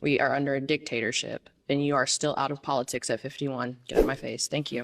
We are under a dictatorship, and you are still out of politics at 51. Get out of my face. Thank you.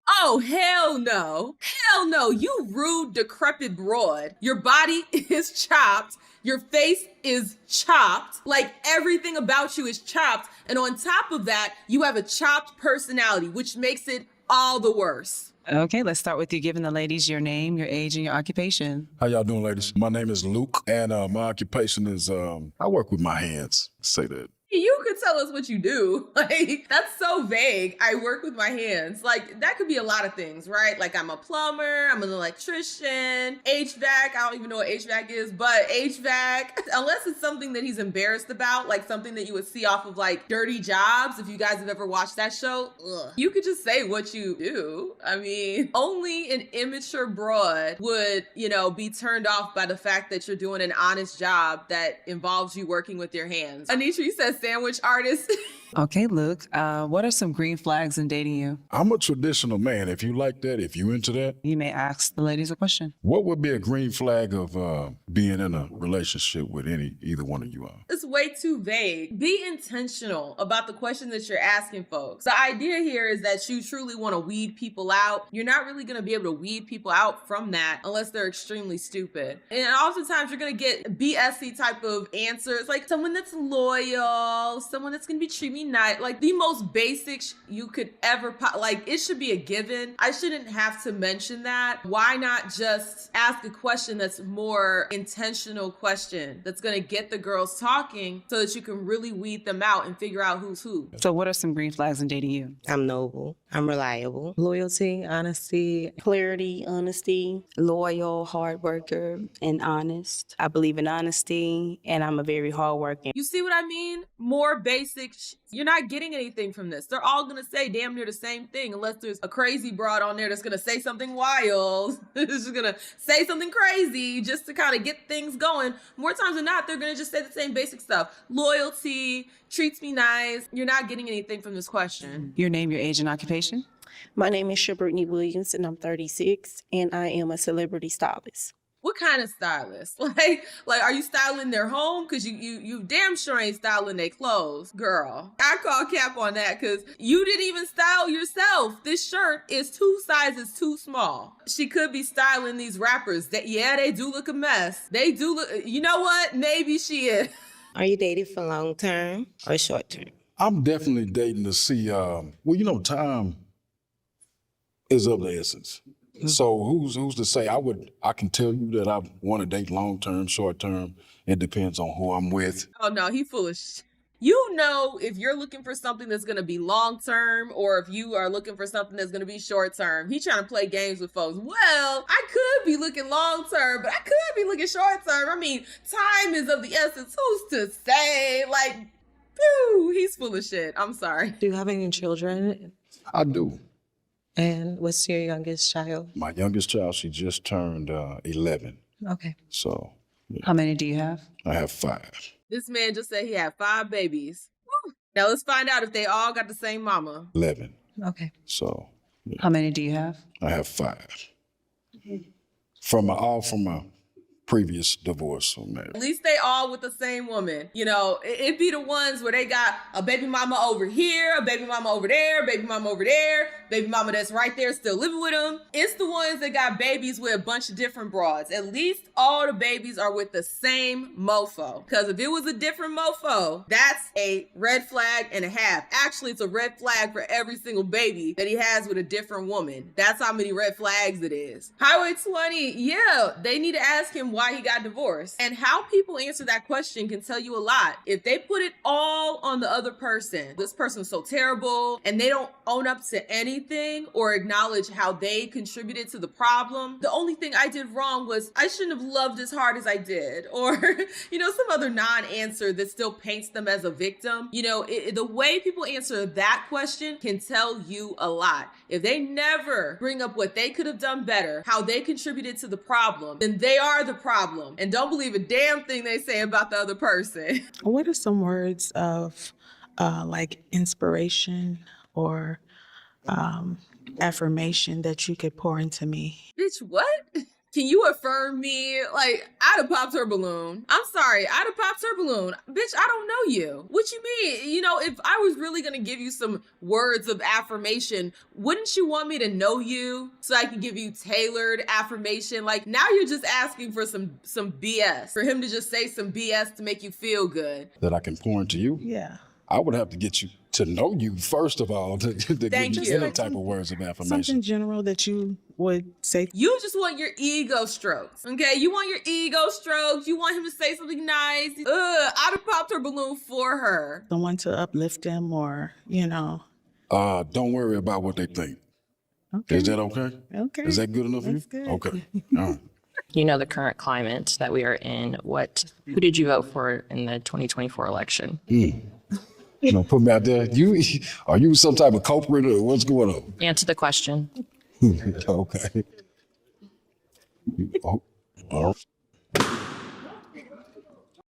Oh, hell no. Hell no. You rude, decrepit broad. Your body is chopped. Your face is chopped. Like everything about you is chopped. And on top of that, you have a chopped personality, which makes it all the worse. Okay, let's start with you giving the ladies your name, your age, and your occupation. How y'all doing, ladies? My name is Luke, and my occupation is I work with my hands. Say that. You could tell us what you do. Like, that's so vague. I work with my hands. Like, that could be a lot of things, right? Like, I'm a plumber, I'm an electrician, HVAC. I don't even know what HVAC is, but HVAC, unless it's something that he's embarrassed about, like something that you would see off of like Dirty Jobs, if you guys have ever watched that show, you could just say what you do. I mean, only an immature broad would, be turned off by the fact that you're doing an honest job that involves you working with your hands. Anitra, you said sandwich artist. Okay, Luke, what are some green flags in dating you? I'm a traditional man. If you like that, if you into that, You may ask the ladies a question. what would be a green flag of being in a relationship with either one of you all? It's way too vague. Be intentional about the question that you're asking folks. The idea here is that you truly want to weed people out. You're not really going to be able to weed people out from that unless they're extremely stupid. And oftentimes you're going to get BSy type of answers, like someone that's loyal, someone that's going to be treating me nice, like the most basic you could ever, like it should be a given. I shouldn't have to mention that. Why not just ask a question that's more intentional question that's going to get the girls talking so that you can really weed them out and figure out who's who. So what are some green flags in dating you? I'm noble. I'm reliable. Loyalty, honesty, clarity, honesty, loyal, hard worker, and honest. I believe in honesty, and I'm a very hardworking. You see what I mean? More basic. You're not getting anything from this. They're all going to say damn near the same thing unless there's a crazy broad on there that's going to say something wild. It's just going to say something crazy just to kind of get things going. More times than not, they're going to just say the same basic stuff. Loyalty, treats me nice. You're not getting anything from this question. Your name, your age, and occupation? My name is Brittany Williams, and I'm 36, and I am a celebrity stylist. What kind of stylist? Like, are you styling their home? Cause you damn sure ain't styling their clothes, girl. I call cap on that because you didn't even style yourself. This shirt is 2 sizes too small. She could be styling these rappers. They do look a mess. They do look, you know what? Maybe she is. Are you dating for long term or short term? I'm definitely dating to see, time is of the essence. So who's to say? I can tell you that I want to date long term, short term. It depends on who I'm with. Oh no, he foolish. You know if you're looking for something that's gonna be long term or if you are looking for something that's gonna be short term. He's trying to play games with folks. Well, I could be looking long term, but I could be looking short term. I mean, time is of the essence. Who's to say? Like, phew, he's full of shit. I'm sorry. Do you have any children? I do. And what's your youngest child? My youngest child, she just turned 11. Okay. So yeah. How many do you have? I have 5. This man just said he had 5 babies. Woo. Now let's find out if they all got the same mama. 11. Okay. So yeah. How many do you have? I have 5. From my previous divorce. At least they all with the same woman. It'd be the ones where they got a baby mama over here, a baby mama over there, baby mama over there, baby mama that's right there still living with them. It's the ones that got babies with a bunch of different broads. At least all the babies are with the same mofo. Because if it was a different mofo, that's a red flag and a half. Actually, it's a red flag for every single baby that he has with a different woman. That's how many red flags it is. Highway 20, yeah, they need to ask him why he got divorced. And how people answer that question can tell you a lot. If they put it all on the other person, this person's so terrible, and they don't own up to anything or acknowledge how they contributed to the problem. The only thing I did wrong was I shouldn't have loved as hard as I did. Or, some other non-answer that still paints them as a victim. The way people answer that question can tell you a lot. If they never bring up what they could have done better, how they contributed to the problem, then they are the problem. And don't believe a damn thing they say about the other person. What are some words of like inspiration or affirmation that you could pour into me? Bitch, what? Can you affirm me? Like, I'd have popped her balloon. I'm sorry, I'd have popped her balloon. Bitch, I don't know you. What you mean? You know, if I was really gonna give you some words of affirmation, wouldn't you want me to know you so I can give you tailored affirmation? Like, now you're just asking for some BS, for him to just say some BS to make you feel good. That I can pour into you? Yeah. I would have to get you to know you first of all to give Thank you you. any type of words of affirmation. Something general that you would say. You just want your ego strokes, okay? You want your ego strokes. You want him to say something nice. I'd have popped her balloon for her. Someone to uplift them or, Don't worry about what they think. Okay. Is that okay? Okay. Is that good enough for you? That's good. Okay. All right. You know the current climate that we are in. Who did you vote for in the 2024 election? You know, put me out there. Are you some type of culprit or what's going on? Answer the question. Okay. Oh.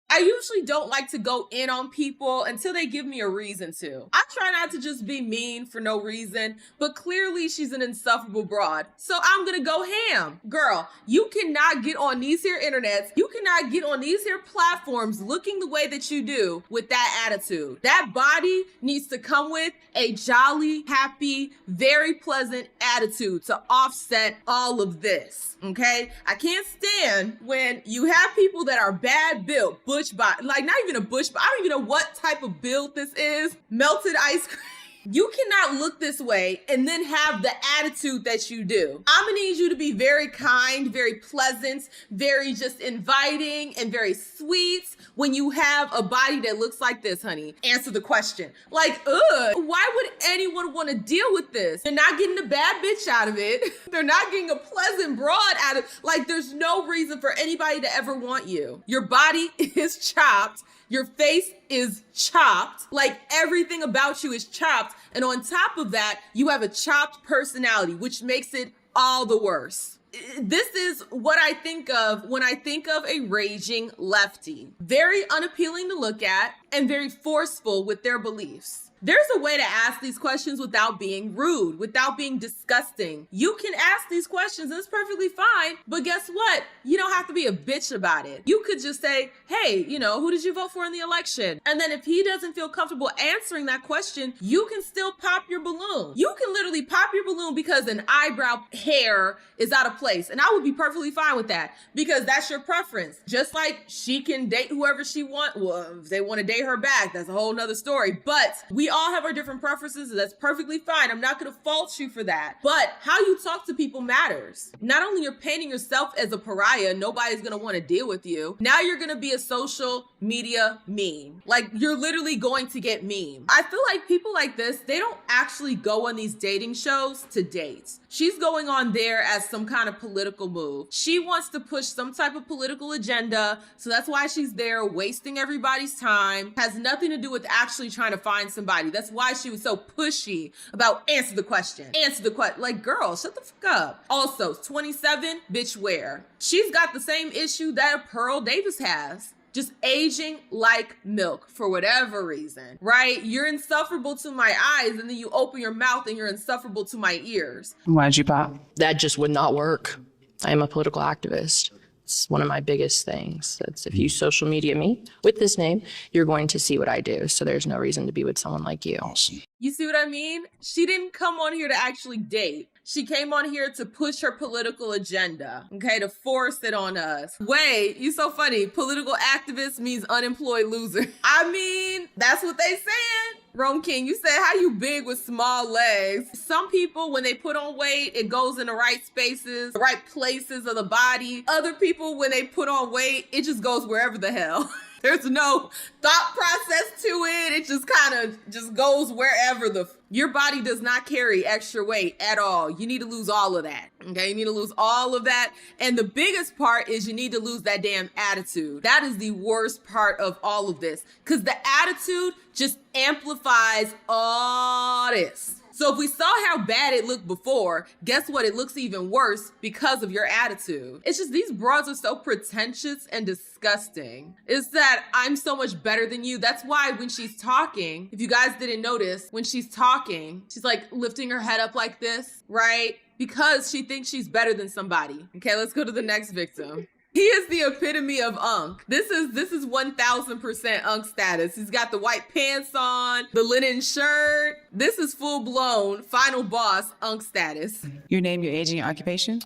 I usually don't like to go in on people until they give me a reason to. I try not to just be mean for no reason, but clearly she's an insufferable broad. So I'm gonna go ham. Girl, you cannot get on these here internets, you cannot get on these here platforms looking the way that you do with that attitude. That body needs to come with a jolly, happy, very pleasant attitude to offset all of this, okay? I can't stand when you have people that are bad built, bush body, like not even a bush, I don't even know what type of build this is. Melted ice cream. You cannot look this way and then have the attitude that you do. I'm gonna need you to be very kind, very pleasant, very just inviting and very sweet when you have a body that looks like this, honey. Answer the question. Like, why would anyone want to deal with this? They're not getting a bad bitch out of it. They're not getting a pleasant broad out of it. Like, there's no reason for anybody to ever want you. Your body is chopped. Your face is chopped, like everything about you is chopped. And on top of that, you have a chopped personality, which makes it all the worse. This is what I think of when I think of a raging lefty. Very unappealing to look at and very forceful with their beliefs. There's a way to ask these questions without being rude, without being disgusting. You can ask these questions and it's perfectly fine, but guess what? You don't have to be a bitch about it. You could just say, hey, who did you vote for in the election? And then if he doesn't feel comfortable answering that question, you can still pop your balloon. You can literally pop your balloon because an eyebrow hair is out of place. And I would be perfectly fine with that because that's your preference. Just like she can date whoever she wants. Well, if they want to date her back, that's a whole nother story. But we all have our different preferences, and that's perfectly fine. I'm not going to fault you for that. But how you talk to people matters. Not only you're painting yourself as a pariah, nobody's going to want to deal with you. Now you're going to be a social media meme. Like, you're literally going to get meme. I feel like people like this, they don't actually go on these dating shows to date. She's going on there as some kind of political move. She wants to push some type of political agenda, so that's why she's there wasting everybody's time. Has nothing to do with actually trying to find somebody. That's why she was so pushy about answer the question. Answer the question. Like, girl, shut the fuck up. Also, 27, bitch, where? She's got the same issue that Pearl Davis has. Just aging like milk for whatever reason, right? You're insufferable to my eyes, and then you open your mouth and you're insufferable to my ears. Why'd you pop? That just would not work. I am a political activist. It's one of my biggest things. That's if you social media me with this name, you're going to see what I do. So there's no reason to be with someone like you. Awesome. You see what I mean? She didn't come on here to actually date. She came on here to push her political agenda, okay, to force it on us. Wait, you so funny. Political activist means unemployed loser. I mean, that's what they saying. Rome King, you said how you big with small legs. Some people, when they put on weight, it goes in the right spaces, the right places of the body. Other people, when they put on weight, it just goes wherever the hell. There's no thought process to it. It just kind of just goes wherever your body does not carry extra weight at all. You need to lose all of that. Okay, you need to lose all of that. And the biggest part is you need to lose that damn attitude. That is the worst part of all of this because the attitude just amplifies all this. So if we saw how bad it looked before, guess what? It looks even worse because of your attitude. It's just these broads are so pretentious and disgusting. It's that I'm so much better than you. That's why when she's talking, if you guys didn't notice, when she's talking, she's like lifting her head up like this, right? because she thinks she's better than somebody. Okay, let's go to the next victim. He is the epitome of unk. This is 1000% unk status. He's got the white pants on, the linen shirt. This is full blown final boss unk status. Your name, your age, and your occupation?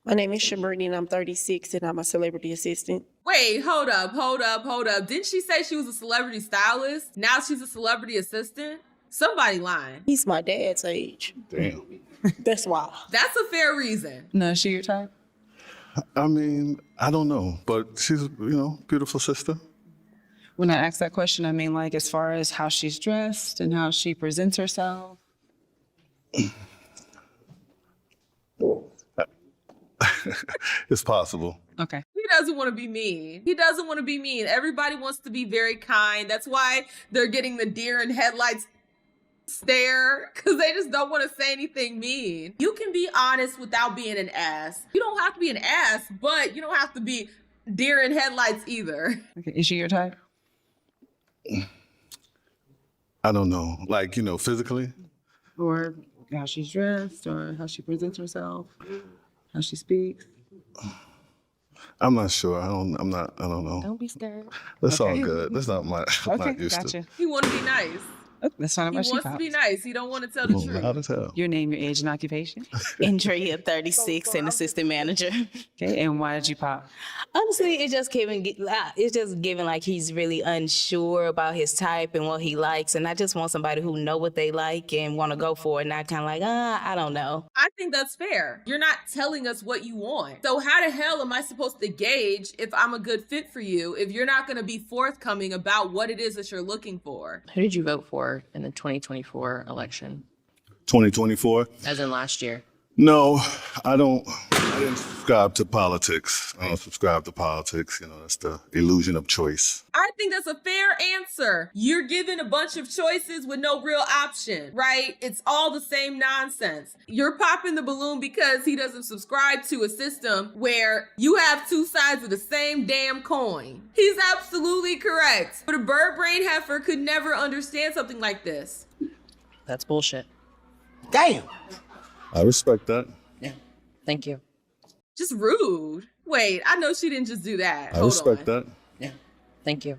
My name is Shabrini and I'm 36 and I'm a celebrity assistant. Wait, hold up. Didn't she say she was a celebrity stylist? Now she's a celebrity assistant? Somebody lying. He's my dad's age. Damn. That's why. That's a fair reason. No, is she your type? I mean, I don't know, but she's, beautiful sister. When I ask that question, I mean, like, as far as how she's dressed and how she presents herself. It's possible. Okay. He doesn't want to be mean. Everybody wants to be very kind. That's why they're getting the deer in headlights stare, because they just don't want to say anything mean. You can be honest without being an ass. You don't have to be an ass, but you don't have to be deer in headlights either. Okay. Is she your type? I don't know, like, physically. Or how she's dressed, or how she presents herself, how she speaks? I'm not sure. I don't know. Don't be scared. That's all good. That's not my. I'm Okay, not used gotcha. He want to be nice. Oh, that's not He about she wants to be nice. He don't want to tell the truth. Loud as hell. Your name, your age, and occupation? Andrea, 36 and assistant manager. Okay, and why did you pop? Honestly, it's just giving like he's really unsure about his type and what he likes. And I just want somebody who know what they like and want to go for it, not kind of like, I don't know. I think that's fair. You're not telling us what you want. So how the hell am I supposed to gauge if I'm a good fit for you if you're not going to be forthcoming about what it is that you're looking for? Who did you vote for in the 2024 election, 2024. as in last year? No, I didn't subscribe to politics. I don't subscribe to politics. That's the illusion of choice. I think that's a fair answer. You're given a bunch of choices with no real option, right? It's all the same nonsense. You're popping the balloon because he doesn't subscribe to a system where you have two sides of the same damn coin. He's absolutely correct. But a bird brain heifer could never understand something like this. That's bullshit. Damn. I respect that. Yeah. Thank you. Just rude. Wait, I know she didn't just do that. I Hold respect on. that. Yeah. Thank you.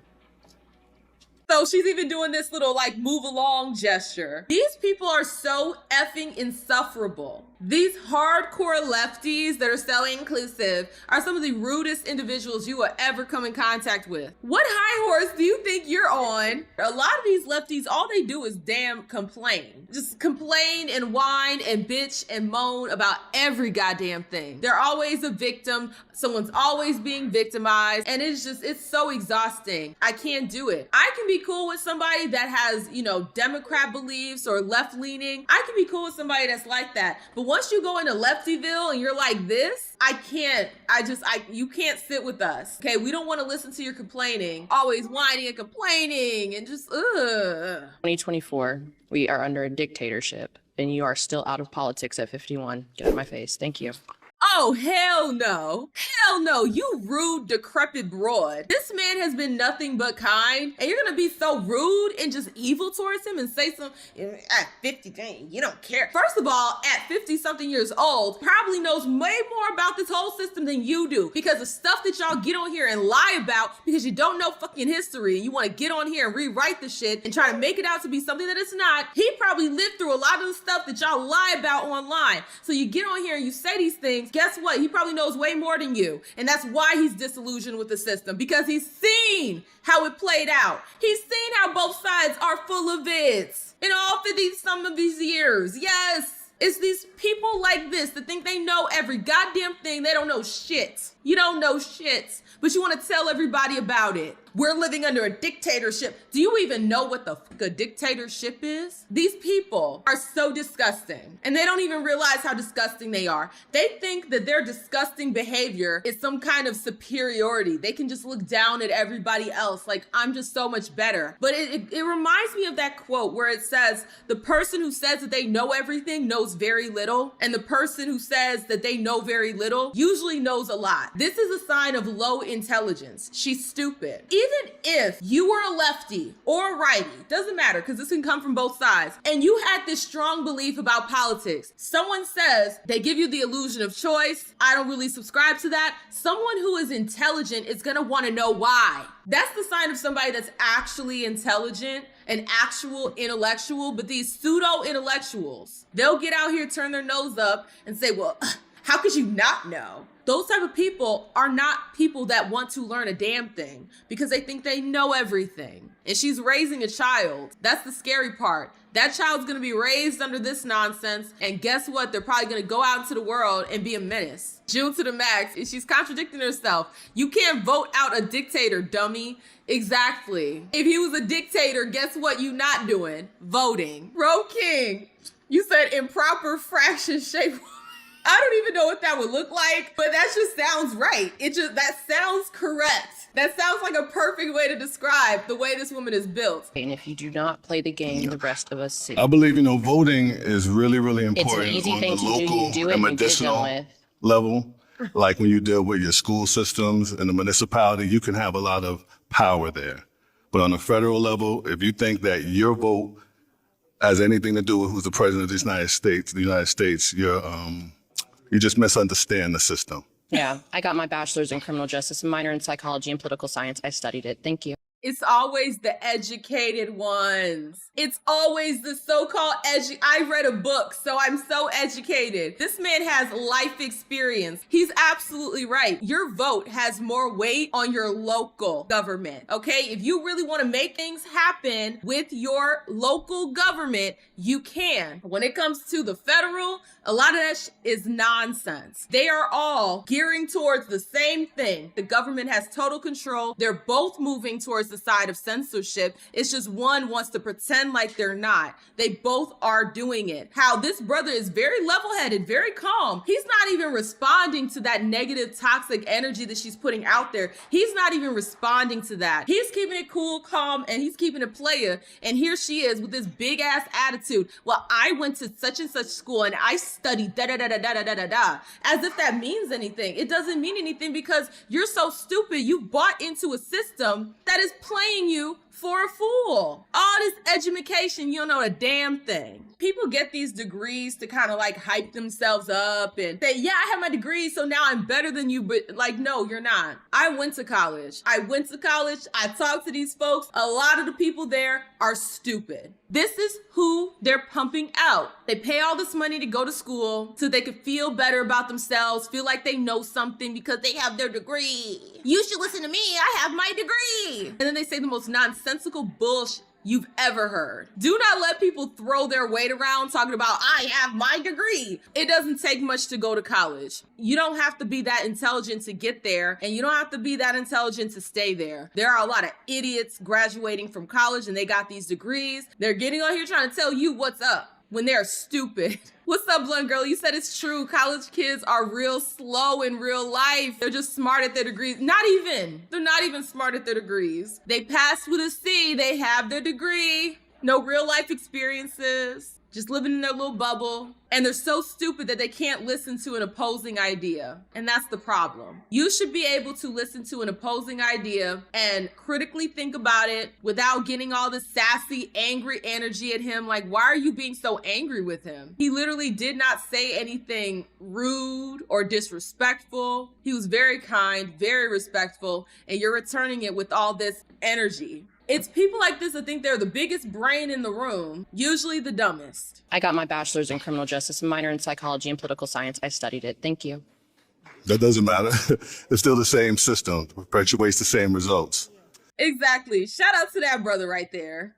So she's even doing this little like move along gesture. These people are so effing insufferable. These hardcore lefties that are so inclusive are some of the rudest individuals you will ever come in contact with. What high horse do you think you're on? A lot of these lefties, all they do is damn complain. Just complain and whine and bitch and moan about every goddamn thing. They're always a victim. Someone's always being victimized. And it's so exhausting. I can't do it. I can be cool with somebody that has, Democrat beliefs or left leaning. I can be cool with somebody that's like that. But once you go into Leftyville and you're like this, I can't. You can't sit with us. Okay, we don't want to listen to your complaining. Always whining and complaining and just, ugh. 2024, we are under a dictatorship, and you are still out of politics at 51. Get out of my face. Thank you. Oh, hell no. Hell no, you rude, decrepit broad. This man has been nothing but kind, and you're gonna be so rude and just evil towards him and say at 50, dang, you don't care. First of all, at 50-something years old, probably knows way more about this whole system than you do, because the stuff that y'all get on here and lie about because you don't know fucking history, you wanna get on here and rewrite the shit and try to make it out to be something that it's not. He probably lived through a lot of the stuff that y'all lie about online. So you get on here and you say these things, guess what? He probably knows way more than you. And that's why he's disillusioned with the system, because he's seen how it played out. He's seen how both sides are full of it in all 50-some of these years. Yes. It's these people like this that think they know every goddamn thing. They don't know shit. You don't know shit, but you want to tell everybody about it. We're living under a dictatorship. Do you even know what the fuck a dictatorship is? These people are so disgusting, and they don't even realize how disgusting they are. They think that their disgusting behavior is some kind of superiority. They can just look down at everybody else like, I'm just so much better. But it reminds me of that quote where it says, the person who says that they know everything knows very little, and the person who says that they know very little usually knows a lot. This is a sign of low intelligence. She's stupid. Even if you were a lefty or a righty, doesn't matter because this can come from both sides, and you had this strong belief about politics, someone says they give you the illusion of choice. I don't really subscribe to that. Someone who is intelligent is going to want to know why. That's the sign of somebody that's actually intelligent, an actual intellectual. But these pseudo-intellectuals, they'll get out here, turn their nose up and say, well, how could you not know? Those type of people are not people that want to learn a damn thing because they think they know everything. And she's raising a child. That's the scary part. That child's gonna be raised under this nonsense. And guess what? They're probably gonna go out into the world and be a menace. June to the max. And she's contradicting herself. You can't vote out a dictator, dummy. Exactly. If he was a dictator, guess what you not doing? Voting. Ro King, you said improper fraction shape. I don't even know what that would look like, but that just sounds right. That sounds correct. That sounds like a perfect way to describe the way this woman is built. And if you do not play the game, the rest of us see. I believe, voting is really, really It's an important easy on thing the to do. You local do it, and you get it done medicinal with. level. Like when you deal with your school systems and the municipality, you can have a lot of power there. But on a federal level, if you think that your vote has anything to do with who's the president of the United States, you just misunderstand the system. Yeah, I got my bachelor's in criminal justice, a minor in psychology and political science. I studied it. Thank you. It's always the educated ones. It's always the so-called I read a book, so I'm so educated. This man has life experience. He's absolutely right. Your vote has more weight on your local government, okay? If you really want to make things happen with your local government, you can. When it comes to the federal, a lot of that is nonsense. They are all gearing towards the same thing. The government has total control. They're both moving towards the side of censorship. It's just one wants to pretend like they're not. They both are doing it. How this brother is very level-headed, very calm. He's not even responding to that negative, toxic energy that she's putting out there. He's not even responding to that. He's keeping it cool, calm, and he's keeping it player. And here she is with this big-ass attitude. Well, I went to such and such school and I studied da-da-da-da-da-da-da-da. As if that means anything. It doesn't mean anything because you're so stupid. You bought into a system that is playing you for a fool. All this education, you don't know a damn thing. People get these degrees to kind of like hype themselves up and say, yeah, I have my degree, so now I'm better than you. But like, no, you're not. I went to college. I talked to these folks. A lot of the people there are stupid. This is who they're pumping out. They pay all this money to go to school so they could feel better about themselves, feel like they know something because they have their degree. You should listen to me. I have my degree. And then they say the most nonsensical bullshit you've ever heard. Do not let people throw their weight around talking about, I have my degree. It doesn't take much to go to college. You don't have to be that intelligent to get there, and you don't have to be that intelligent to stay there. There are a lot of idiots graduating from college and they got these degrees. They're getting on here trying to tell you what's up when they're stupid. What's up, Blunt Girl? You said it's true. College kids are real slow in real life. They're just smart at their degrees. They're not even smart at their degrees. They passed with a C. They have their degree. No real life experiences. Just living in their little bubble. And they're so stupid that they can't listen to an opposing idea. And that's the problem. You should be able to listen to an opposing idea and critically think about it without getting all this sassy, angry energy at him. Like, why are you being so angry with him? He literally did not say anything rude or disrespectful. He was very kind, very respectful, and you're returning it with all this energy. It's people like this that think they're the biggest brain in the room, usually the dumbest. I got my bachelor's in criminal justice, a minor in psychology and political science. I studied it. Thank you. That doesn't matter. It's still the same system, perpetuates the same results. Exactly. Shout out to that brother right there.